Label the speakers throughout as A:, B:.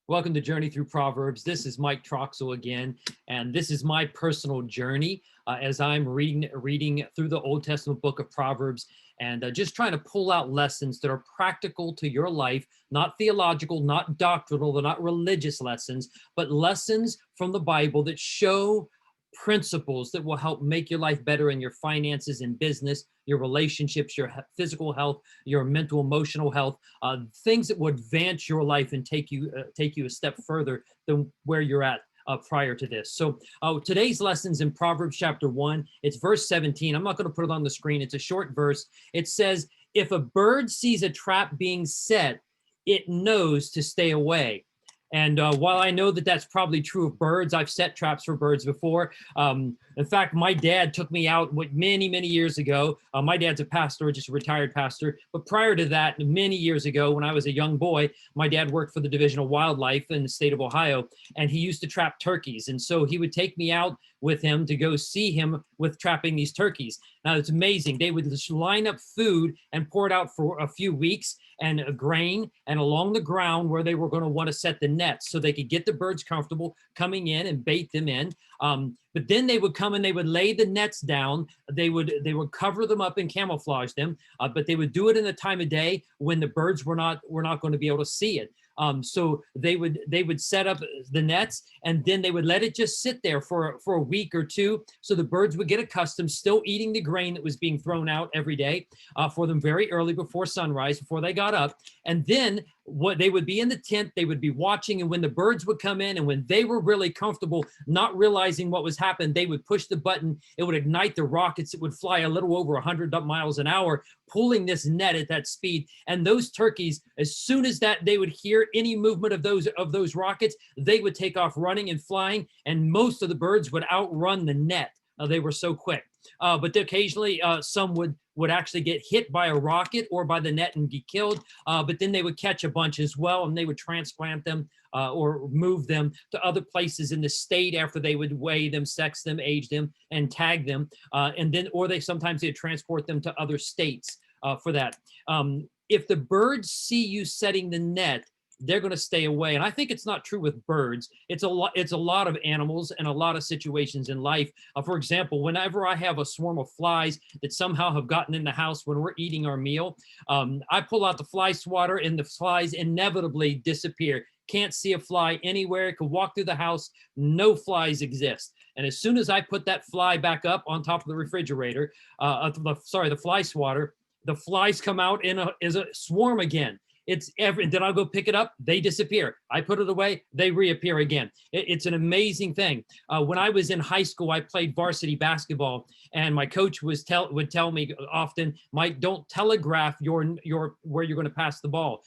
A: Welcome to Journey Through Proverbs. This is Mike Troxel again, and this is my personal journey as I'm reading through the Old Testament book of Proverbs and just trying to pull out lessons that are practical to your life, not theological, not doctrinal, they're not religious lessons, but lessons from the Bible that show principles that will help make your life better in your finances and business, your relationships, your physical health, your mental, emotional health, things that will advance your life and take you a step further than where you're at prior to this. So today's lessons in Proverbs chapter 1, it's verse 17. I'm not going to put it on the screen. It's a short verse. It says, if a bird sees a trap being set, it knows to stay away. And while I know that that's probably true of birds, I've set traps for birds before. In fact, my dad took me out many, many years ago. My dad's a pastor, just a retired pastor. But prior to that, many years ago, when I was a young boy, my dad worked for the Division of Wildlife in the state of Ohio, and he used to trap turkeys. And so he would take me out with him to go see him with trapping these turkeys. Now, it's amazing. They would just line up food and pour it out for a few weeks and a grain and along the ground where they were going to want to set the nets so they could get the birds comfortable coming in and bait them in. But then they would come and they would lay the nets down. They would cover them up and camouflage them, but they would do it in a time of day when the birds were not going to be able to see it. So they would set up the nets and then they would let it just sit there for a week or two. So the birds would get accustomed, still eating the grain that was being thrown out every day for them very early before sunrise, before they got up. And then they would be in the tent, they would be watching, and when the birds would come in and when they were really comfortable, not realizing what was happening, they would push the button, it would ignite the rockets, it would fly a little over 100 miles an hour, pulling this net at that speed. And those turkeys, as soon as that they would hear any movement of those rockets, they would take off running and flying, and most of the birds would outrun the net. They were so quick. But occasionally some would actually get hit by a rocket or by the net and be killed. But then they would catch a bunch as well, and they would transplant them or move them to other places in the state after they would weigh them, sex them, age them, and tag them. And then, or sometimes they'd transport them to other states for that. If the birds see you setting the net, they're going to stay away. And I think it's not true with birds. It's a lot of animals and a lot of situations in life. For example, whenever I have a swarm of flies that somehow have gotten in the house when we're eating our meal, I pull out the fly swatter and the flies inevitably disappear. Can't see a fly anywhere. Could walk through the house. No flies exist. And as soon as I put that fly back up on top of the refrigerator, the fly swatter, the flies come out as a swarm again. Then I'll go pick it up, they disappear. I put it away, they reappear again. It's an amazing thing. When I was in high school, I played varsity basketball, and my coach would tell me often, Mike, don't telegraph where you're going to pass the ball,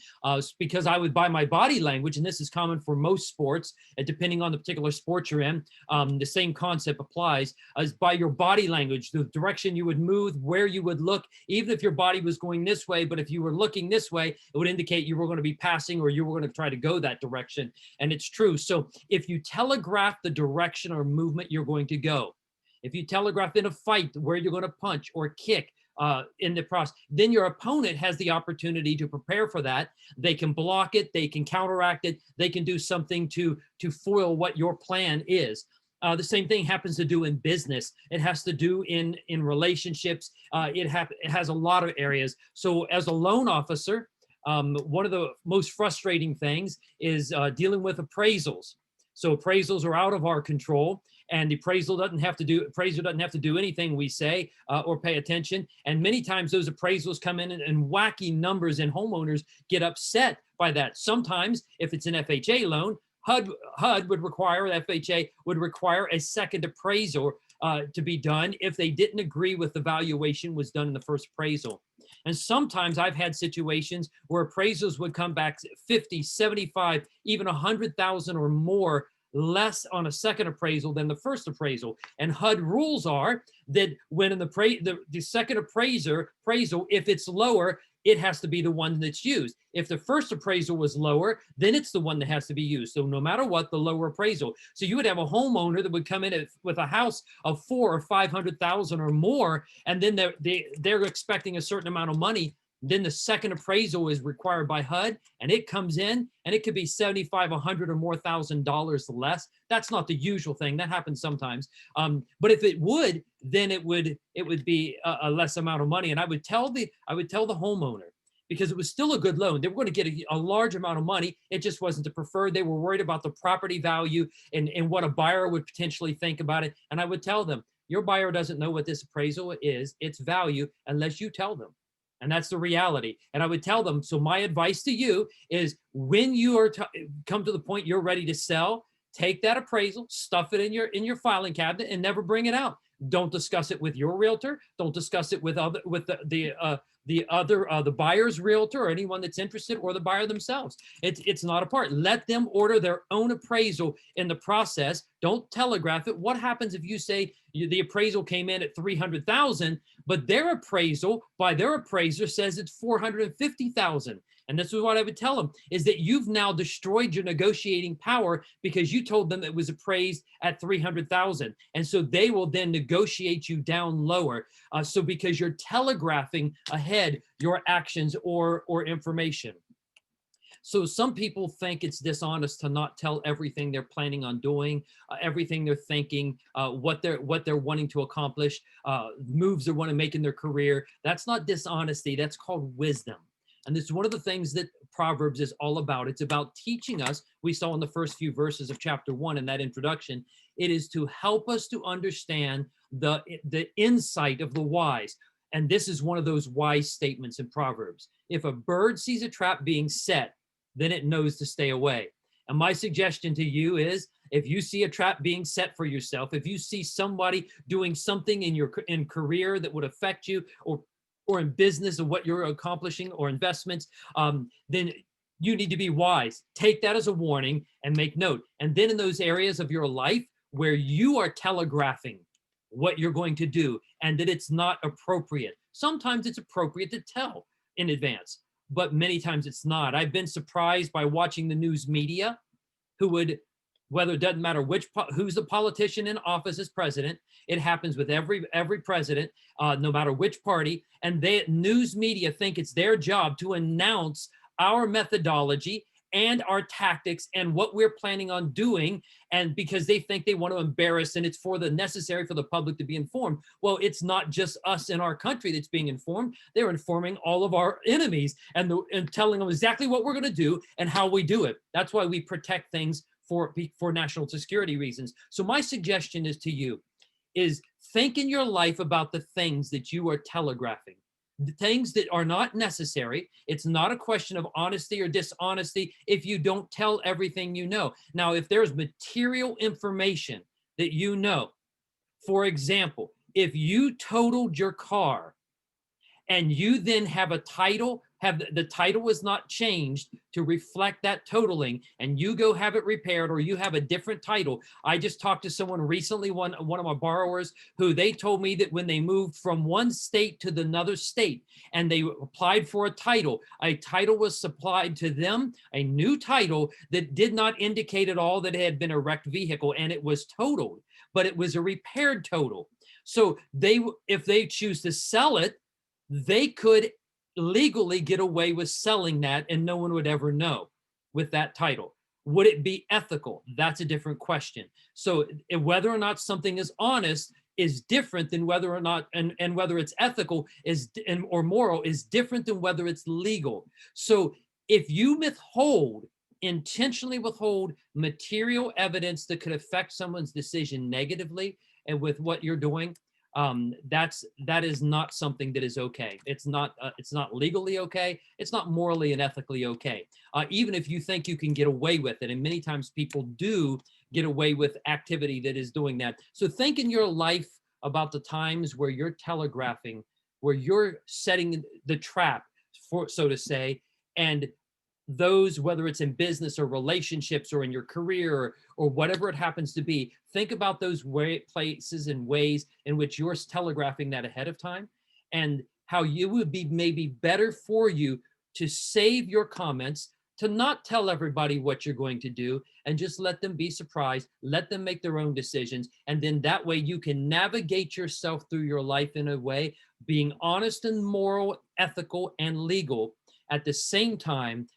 A: because I would, by my body language, and this is common for most sports, depending on the particular sport you're in, the same concept applies, as by your body language, the direction you would move, where you would look, even if your body was going this way, but if you were looking this way, it would indicate you were going to be passing or you were going to try to go that direction. And it's true. So if you telegraph the direction or movement you're going to go, if you telegraph in a fight where you're going to punch or kick in the process, then your opponent has the opportunity to prepare for that. They can block it, they can counteract it, they can do something to foil what your plan is. The same thing happens to do in business. It has to do in relationships. It has a lot of areas. So as a loan officer, one of the most frustrating things is dealing with appraisals. So appraisals are out of our control, and the appraiser doesn't have to do anything we say or pay attention. And many times those appraisals come in and wacky numbers, and homeowners get upset by that. Sometimes if it's an FHA loan, HUD would require, FHA would require a second appraisal to be done if they didn't agree with the valuation was done in the first appraisal. And sometimes I've had situations where appraisals would come back 50, 75, even 100,000 or more less on a second appraisal than the first appraisal. And HUD rules are that when the second appraisal, if it's lower, it has to be the one that's used. If the first appraisal was lower, then it's the one that has to be used. So no matter what, the lower appraisal. So you would have a homeowner that would come in with a house of 400,000 or 500,000 or more, and then they're expecting a certain amount of money. Then the second appraisal is required by HUD, and it comes in, and it could be 75, 100 or more $1,000 less. That's not the usual thing. That happens sometimes. But if it would, then it would be a less amount of money. And I would tell the homeowner, because it was still a good loan. They were going to get a large amount of money. It just wasn't the preferred. They were worried about the property value and what a buyer would potentially think about it. And I would tell them, your buyer doesn't know what this appraisal is, its value, unless you tell them. And that's the reality. And I would tell them, so my advice to you is, when you are come to the point you're ready to sell, take that appraisal, stuff it in your filing cabinet, and never bring it out. Don't discuss it with your realtor. Don't discuss it with the buyer's realtor or anyone that's interested, or the buyer themselves. It's not a part. Let them order their own appraisal in the process. Don't telegraph it. What happens if you say the appraisal came in at 300,000, but their appraisal by their appraiser says it's 450,000? And this is what I would tell them, is that you've now destroyed your negotiating power, because you told them it was appraised at 300,000. And so they will then negotiate you down lower. So because you're telegraphing ahead your actions or information. So some people think it's dishonest to not tell everything they're planning on doing, everything they're thinking, what they're wanting to accomplish, moves they want to make in their career. That's not dishonesty. That's called wisdom. And this is one of the things that Proverbs is all about. It's about teaching us. We saw in the first few verses of chapter 1 in that introduction, it is to help us to understand the insight of the wise. And this is one of those wise statements in Proverbs. If a bird sees a trap being set, then it knows to stay away. And my suggestion to you is, if you see a trap being set for yourself, if you see somebody doing something in your career that would affect you, or in business of what you're accomplishing, or investments, then you need to be wise. Take that as a warning and make note. And then in those areas of your life where you are telegraphing what you're going to do and that it's not appropriate, sometimes it's appropriate to tell in advance, but many times it's not. I've been surprised by watching the news media, who would, whether it doesn't matter who's the politician in office as president, it happens with every president, no matter which party, and news media think it's their job to announce our methodology and our tactics and what we're planning on doing, and because they think they want to embarrass, and it's necessary for the public to be informed. Well, it's not just us in our country that's being informed. They're informing all of our enemies and telling them exactly what we're going to do and how we do it. That's why we protect things for national security reasons. So my suggestion is to you is, think in your life about the things that you are telegraphing, the things that are not necessary. It's not a question of honesty or dishonesty if you don't tell everything you know. Now, if there's material information that you know, for example, if you totaled your car and you then have a title, the title is not changed to reflect that totaling, and you go have it repaired, or you have a different title. I just talked to someone recently, one of my borrowers, who they told me that when they moved from one state to another state and they applied for a title was supplied to them, a new title that did not indicate at all that it had been a wrecked vehicle, and it was totaled, but it was a repaired total. So if they choose to sell it, they could legally get away with selling that, and no one would ever know with that title. Would it be ethical? That's a different question. So whether or not something is honest is different than whether or not, and whether it's ethical or moral is different than whether it's legal. So if you intentionally withhold material evidence that could affect someone's decision negatively, and with what you're doing, that is not something that is okay. It's not legally okay. It's not morally and ethically okay. Even if you think you can get away with it, and many times people do get away with activity that is doing that. So think in your life about the times where you're telegraphing, where you're setting the trap, so to say, and those, whether it's in business or relationships or in your career or whatever it happens to be, think about those places and ways in which you're telegraphing that ahead of time, and how you would be maybe better for you to save your comments, to not tell everybody what you're going to do, and just let them be surprised, let them make their own decisions. And then that way you can navigate yourself through your life in a way, being honest and moral, ethical, and legal, at the same time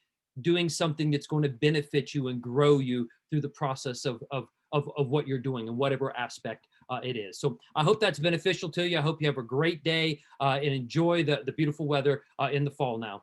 A: doing something that's going to benefit you and grow you through the process of what you're doing in whatever aspect it is. So I hope that's beneficial to you. I hope you have a great day and enjoy the beautiful weather in the fall now.